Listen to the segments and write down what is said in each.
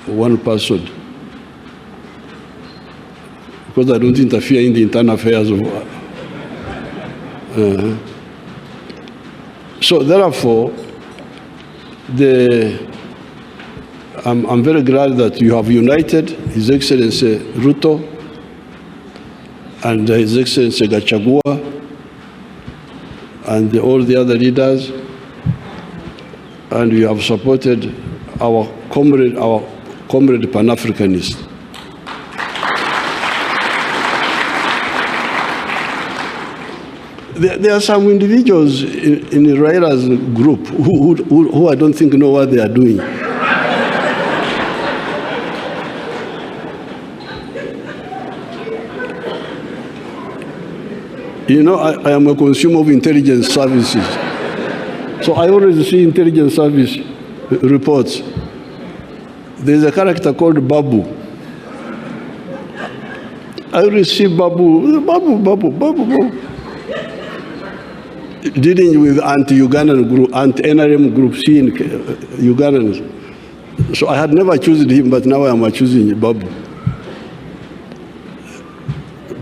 one person, because I don't interfere in the internal affairs of. So therefore, I'm very glad that you have united His Excellency Ruto and His Excellency Gachagua and all the other leaders, and you have supported our comrade Pan-Africanist. There are some individuals in Raila's group who I don't think know what they are doing. You know, I am a consumer of intelligence services. So I always see intelligence service reports. There's a character called Babu. I always see Babu. Dealing with anti-Ugandan group, anti-NRM group, seeing Ugandans. So I had never chosen him, but now I am choosing Babu.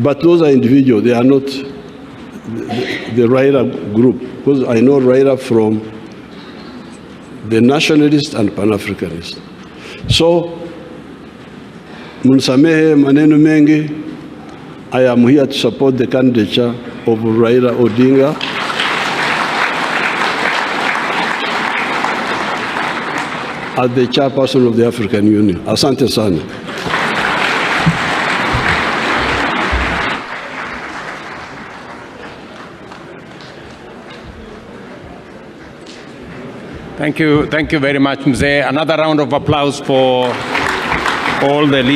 But those are individuals, they are not the Raila group, because I know Raila from the nationalist and Pan-Africanist. So, Munsamehe maneno mengi, I am here to support the candidature of Raila Odinga. As the chairperson of the African Union. Asante sana. Thank you very much, Mzee. Another round of applause for all the leaders.